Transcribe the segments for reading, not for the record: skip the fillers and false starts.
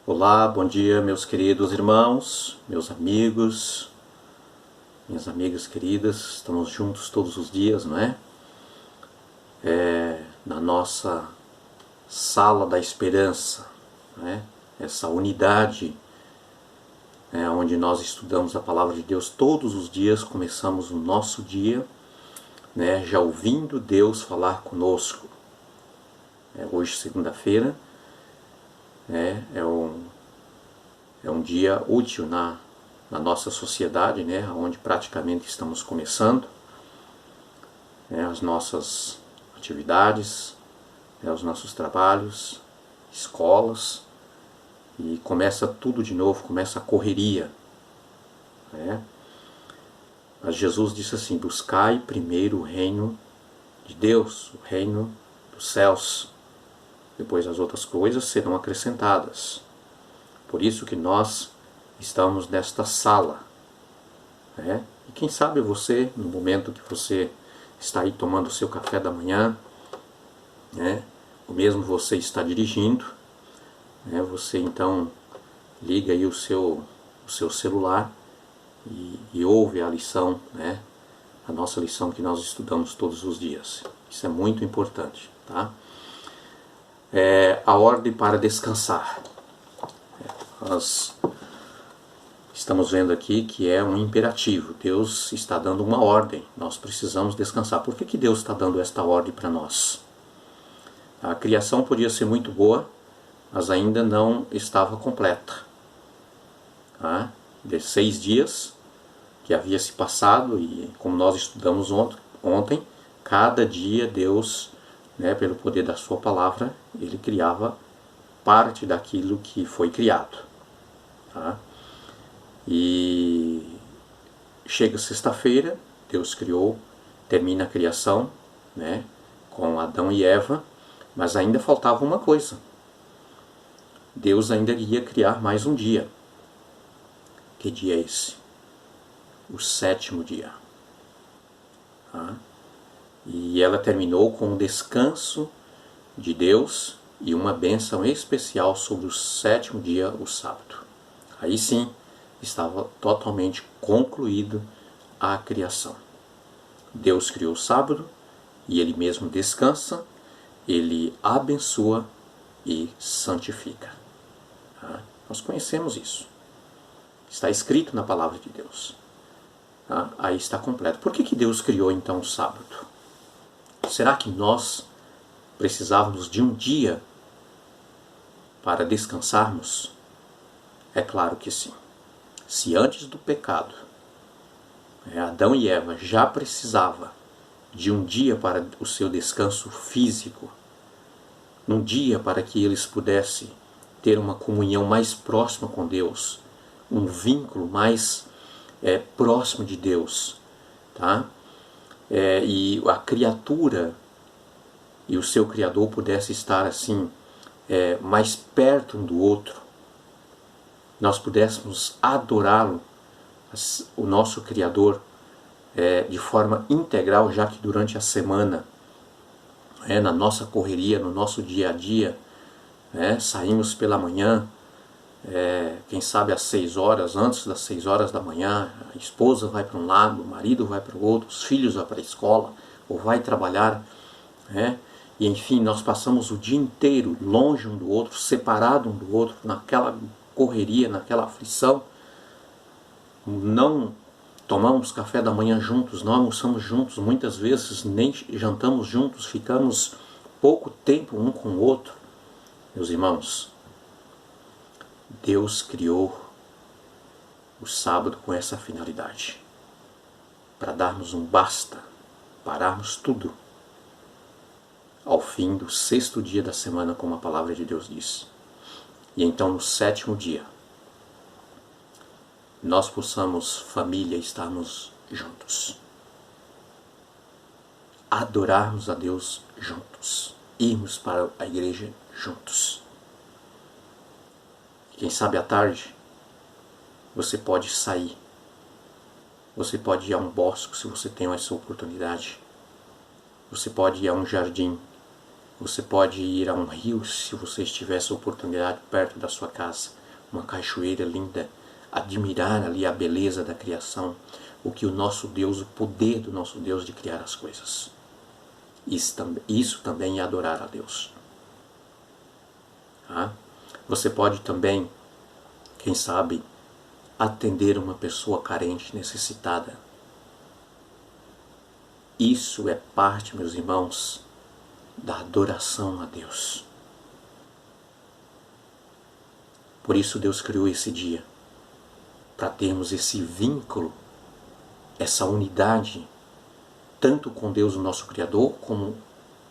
Olá, bom dia, meus queridos irmãos, meus amigos, minhas amigas queridas. Estamos juntos todos os dias, não é? Na nossa sala da esperança, não é? Essa unidade, onde nós estudamos a palavra de Deus todos os dias. Começamos o nosso dia, né, já ouvindo Deus falar conosco. Hoje, segunda-feira, é um dia útil na nossa sociedade, né, onde praticamente estamos começando as nossas atividades, os nossos trabalhos, escolas, e começa tudo de novo, começa a correria. Mas Jesus disse assim: buscai primeiro o reino de Deus, o reino dos céus, depois as outras coisas serão acrescentadas. Por isso que nós estamos nesta sala. E quem sabe você, no momento que você está aí tomando o seu café da manhã, ou mesmo você está dirigindo, você então liga aí o seu celular e ouve a lição, a nossa lição que nós estudamos todos os dias. Isso é muito importante, tá? A ordem para descansar. Nós estamos vendo aqui que é um imperativo. Deus está dando uma ordem. Nós precisamos descansar. Por que Deus está dando esta ordem para nós? A criação podia ser muito boa, mas ainda não estava completa. De 6 dias que havia se passado, e como nós estudamos ontem, cada dia Deus, pelo poder da sua palavra, Ele criava parte daquilo que foi criado. E chega sexta-feira, Deus criou, termina a criação, com Adão e Eva, mas ainda faltava uma coisa. Deus ainda ia criar mais um dia. Que dia é esse? O 7º dia. E ela terminou com um descanso de Deus e uma bênção especial sobre o 7º dia, o sábado. Aí sim, estava totalmente concluído a criação. Deus criou o sábado e Ele mesmo descansa, Ele abençoa e santifica. Nós conhecemos isso. Está escrito na palavra de Deus. Aí está completo. Por que Deus criou então o sábado? Será que nós precisávamos de um dia para descansarmos? É claro que sim. Se antes do pecado, Adão e Eva já precisavam de um dia para o seu descanso físico, um dia para que eles pudessem ter uma comunhão mais próxima com Deus, um vínculo mais próximo de Deus, tá? E a criatura e o seu Criador pudessem estar assim mais perto um do outro, nós pudéssemos adorá-lo, o nosso Criador, de forma integral, já que durante a semana, na nossa correria, no nosso dia a dia, saímos pela manhã, quem sabe às 6 horas, antes das 6 horas da manhã, a esposa vai para um lado, o marido vai para o outro, os filhos vão para a escola, ou vai trabalhar, e enfim, nós passamos o dia inteiro longe um do outro, separado um do outro, naquela correria, naquela aflição. Não tomamos café da manhã juntos, não almoçamos juntos, muitas vezes nem jantamos juntos, ficamos pouco tempo um com o outro. Meus irmãos, Deus criou o sábado com essa finalidade, para darmos um basta, pararmos tudo ao fim do 6º dia da semana, como a palavra de Deus diz. E então no 7º dia, nós possamos, família, estarmos juntos, adorarmos a Deus juntos, irmos para a igreja juntos. Quem sabe à tarde você pode sair, você pode ir a um bosque se você tem essa oportunidade, você pode ir a um jardim, Você pode ir a um rio se você estiver essa oportunidade perto da sua casa. Uma cachoeira linda. Admirar ali a beleza da criação. O que o nosso Deus, o poder do nosso Deus de criar as coisas. Isso também é adorar a Deus. Tá? Você pode também, quem sabe, atender uma pessoa carente, necessitada. Isso é parte, meus irmãos, da adoração a Deus. Por isso Deus criou esse dia, para termos esse vínculo, essa unidade, tanto com Deus, o nosso Criador, como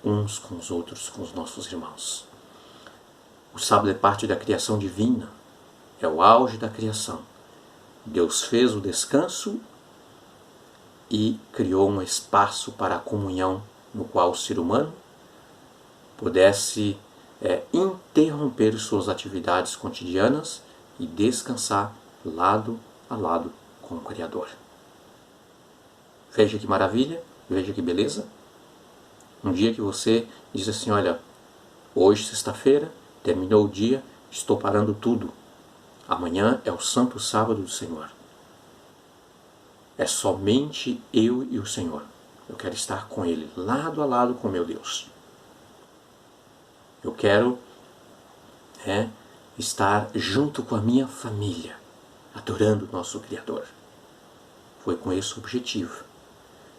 uns com os outros, com os nossos irmãos. O sábado é parte da criação divina, é o auge da criação. Deus fez o descanso e criou um espaço para a comunhão, no qual o ser humano pudesse interromper suas atividades cotidianas e descansar lado a lado com o Criador. Veja que maravilha, veja que beleza. Um dia que você diz assim, olha, hoje sexta-feira, terminou o dia, estou parando tudo. Amanhã é o santo sábado do Senhor. É somente eu e o Senhor. Eu quero estar com Ele, lado a lado com meu Deus. Eu quero estar junto com a minha família, adorando o nosso Criador. Foi com esse objetivo.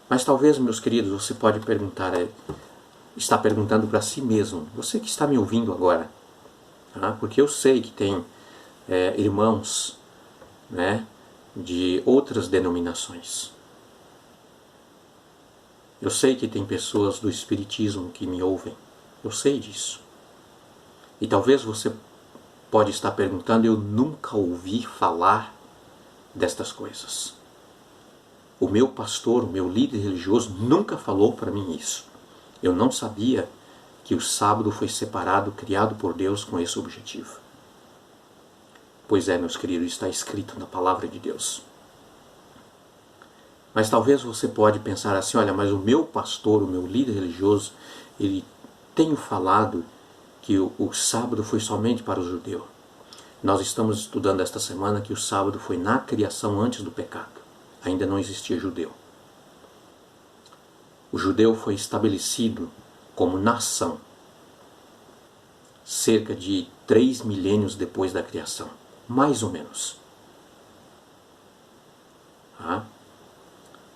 Mas talvez, meus queridos, você pode perguntar, está perguntando para si mesmo, você que está me ouvindo agora, tá? Porque eu sei que tem irmãos, de outras denominações. Eu sei que tem pessoas do Espiritismo que me ouvem. Eu sei disso. E talvez você pode estar perguntando, eu nunca ouvi falar destas coisas. O meu pastor, o meu líder religioso nunca falou para mim isso. Eu não sabia que o sábado foi separado, criado por Deus com esse objetivo. Pois é, meus queridos, está escrito na palavra de Deus. Mas talvez você pode pensar assim, olha, mas o meu pastor, o meu líder religioso, ele tem falado que o sábado foi somente para o judeu. Nós estamos estudando esta semana que o sábado foi na criação antes do pecado. Ainda não existia judeu. O judeu foi estabelecido como nação cerca de 3 milênios depois da criação. Mais ou menos.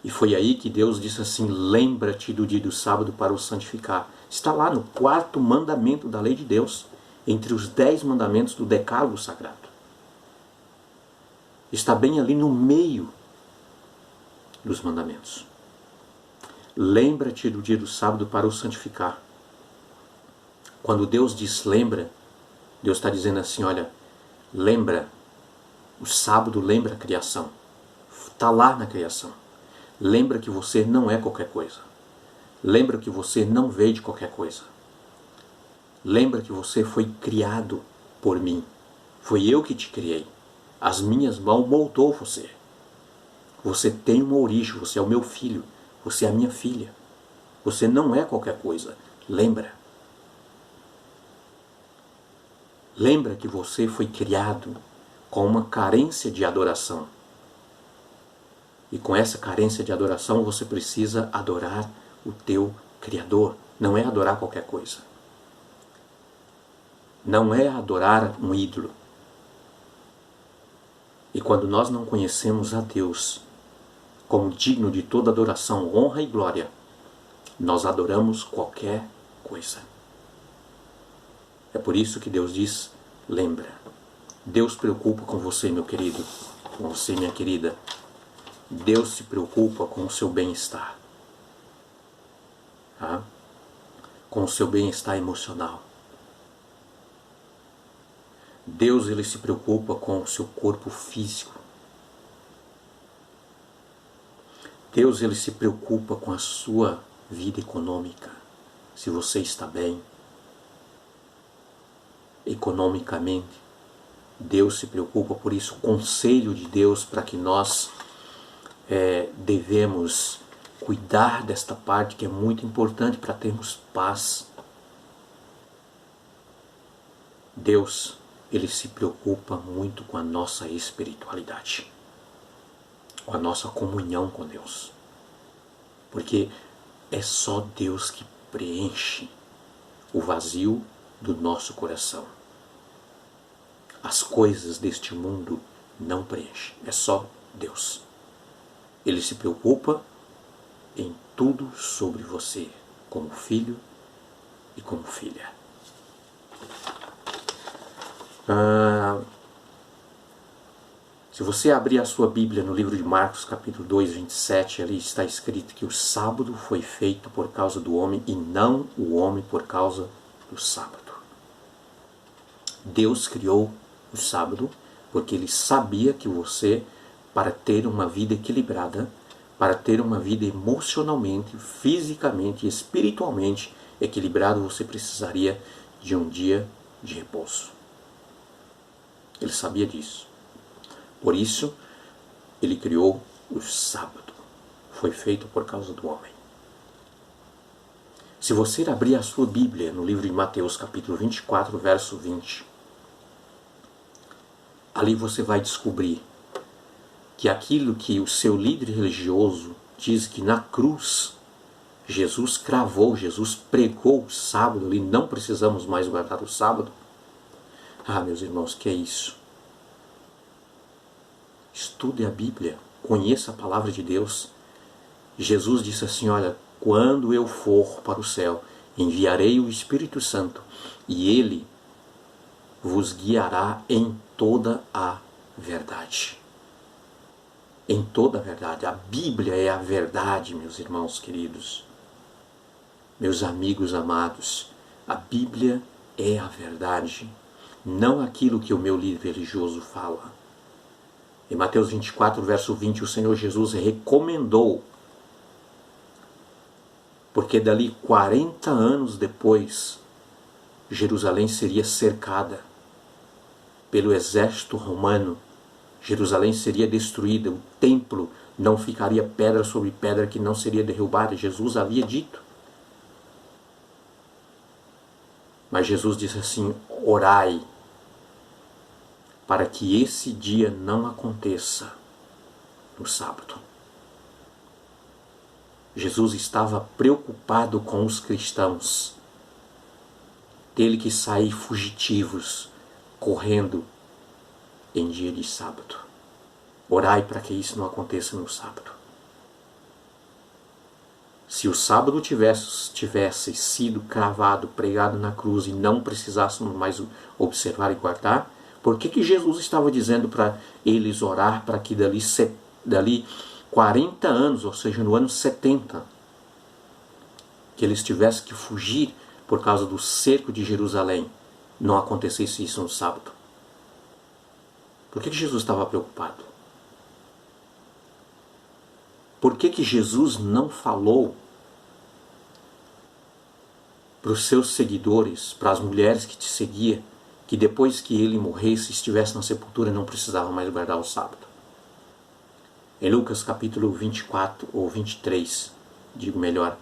E foi aí que Deus disse assim, lembra-te do dia do sábado para o santificar. Está lá no 4º mandamento da lei de Deus, entre os 10 mandamentos do decálogo sagrado. Está bem ali no meio dos mandamentos. Lembra-te do dia do sábado para o santificar. Quando Deus diz lembra, Deus está dizendo assim, olha, lembra, o sábado lembra a criação. Está lá na criação. Lembra que você não é qualquer coisa. Lembra que você não veio de qualquer coisa. Lembra que você foi criado por mim. Foi eu que te criei. As minhas mãos moldou você. Você tem uma origem, você é o meu filho. Você é a minha filha. Você não é qualquer coisa. Lembra. Lembra que você foi criado com uma carência de adoração. E com essa carência de adoração você precisa adorar o teu Criador. Não é adorar qualquer coisa. Não é adorar um ídolo. E quando nós não conhecemos a Deus como digno de toda adoração, honra e glória, nós adoramos qualquer coisa. É por isso que Deus diz, lembra. Deus se preocupa com você, meu querido, com você, minha querida. Deus se preocupa com o seu bem-estar. Com o seu bem-estar emocional. Deus, ele se preocupa com o seu corpo físico. Deus, ele se preocupa com a sua vida econômica. Se você está bem economicamente, Deus se preocupa por isso. O conselho de Deus para que nós devemos cuidar desta parte que é muito importante para termos paz. Deus, Ele se preocupa muito com a nossa espiritualidade, com a nossa comunhão com Deus. Porque é só Deus que preenche o vazio do nosso coração. As coisas deste mundo não preenchem, é só Deus. Ele se preocupa em tudo sobre você, como filho e como filha. Se você abrir a sua Bíblia no livro de Marcos, capítulo 2, 27, ali está escrito que o sábado foi feito por causa do homem e não o homem por causa do sábado. Deus criou o sábado porque Ele sabia que você, para ter uma vida equilibrada, para ter uma vida emocionalmente, fisicamente e espiritualmente equilibrada, você precisaria de um dia de repouso. Ele sabia disso. Por isso, Ele criou o sábado. Foi feito por causa do homem. Se você abrir a sua Bíblia no livro de Mateus, capítulo 24, verso 20, ali você vai descobrir que aquilo que o seu líder religioso diz que na cruz Jesus cravou, Jesus pregou o sábado, ali não precisamos mais guardar o sábado. Ah, meus irmãos, que é isso? Estude a Bíblia, conheça a palavra de Deus. Jesus disse assim, olha, quando eu for para o céu, enviarei o Espírito Santo e Ele vos guiará em toda a verdade. Em toda a verdade. A Bíblia é a verdade, meus irmãos queridos. Meus amigos amados, a Bíblia é a verdade, não aquilo que o meu líder religioso fala. Em Mateus 24, verso 20, o Senhor Jesus recomendou, porque dali 40 anos depois, Jerusalém seria cercada pelo exército romano, Jerusalém seria destruída, o templo não ficaria pedra sobre pedra que não seria derrubada. Jesus havia dito. Mas Jesus disse assim, orai, para que esse dia não aconteça no sábado. Jesus estava preocupado com os cristãos, teve que sair fugitivos, correndo em dia de sábado. Orai para que isso não aconteça no sábado. Se o sábado tivesse sido cravado, pregado na cruz e não precisássemos mais observar e guardar, por que Jesus estava dizendo para eles orar para que dali 40 anos, ou seja, no ano 70, que eles tivessem que fugir por causa do cerco de Jerusalém, não acontecesse isso no sábado? Por que Jesus estava preocupado? Por que Jesus não falou para os seus seguidores, para as mulheres que te seguiam, que depois que ele morresse, estivesse na sepultura, não precisava mais guardar o sábado? Em Lucas capítulo 24 ou 23, digo melhor,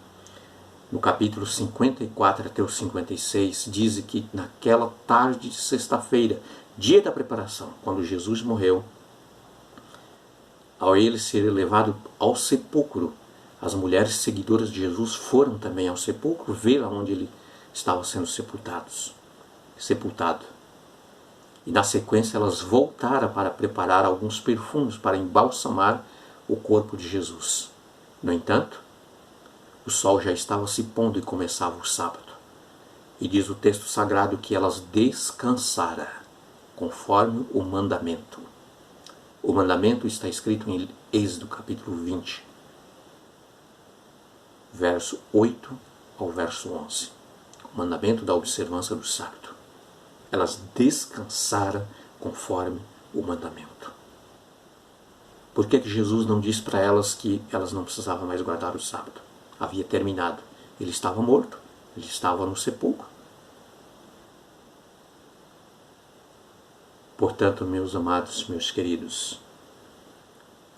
no capítulo 54 até o 56, diz que naquela tarde de sexta-feira, dia da preparação, quando Jesus morreu, ao ele ser levado ao sepulcro, as mulheres seguidoras de Jesus foram também ao sepulcro ver onde ele estava sendo sepultado. E na sequência elas voltaram para preparar alguns perfumes para embalsamar o corpo de Jesus. No entanto, o sol já estava se pondo e começava o sábado. E diz o texto sagrado que elas descansaram, conforme o mandamento. O mandamento está escrito em Êxodo capítulo 20, verso 8 ao verso 11. O mandamento da observância do sábado. Elas descansaram conforme o mandamento. Por que Jesus não disse para elas que elas não precisavam mais guardar o sábado? Havia terminado. Ele estava morto. Ele estava no sepulcro. Portanto, meus amados, meus queridos,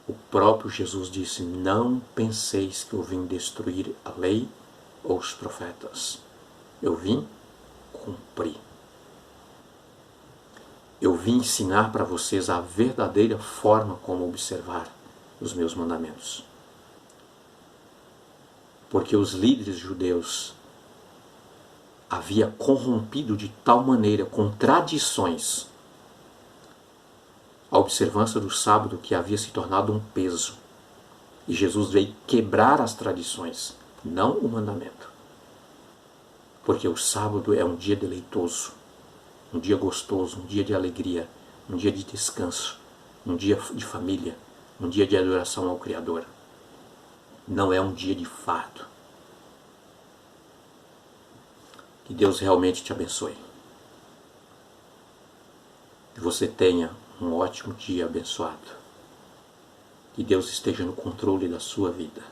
o próprio Jesus disse, não penseis que eu vim destruir a lei ou os profetas. Eu vim cumprir. Eu vim ensinar para vocês a verdadeira forma como observar os meus mandamentos. Porque os líderes judeus haviam corrompido de tal maneira com tradições a observância do sábado que havia se tornado um peso. E Jesus veio quebrar as tradições, não o mandamento. Porque o sábado é um dia deleitoso, um dia gostoso, um dia de alegria, um dia de descanso, um dia de família, um dia de adoração ao Criador. Não é um dia de fardo. Que Deus realmente te abençoe. Que você tenha um ótimo dia abençoado. Que Deus esteja no controle da sua vida.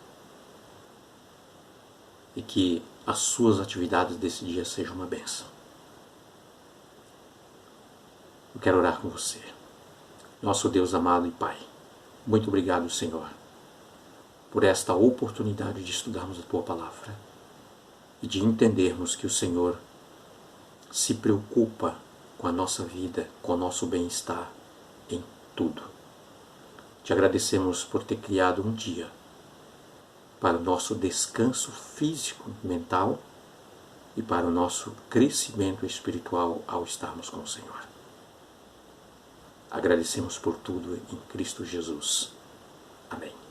E que as suas atividades desse dia sejam uma bênção. Eu quero orar com você. Nosso Deus amado e Pai, muito obrigado, Senhor, por esta oportunidade de estudarmos a Tua Palavra e de entendermos que o Senhor se preocupa com a nossa vida, com o nosso bem-estar em tudo. Te agradecemos por ter criado um dia para o nosso descanso físico, mental e para o nosso crescimento espiritual ao estarmos com o Senhor. Agradecemos por tudo em Cristo Jesus. Amém.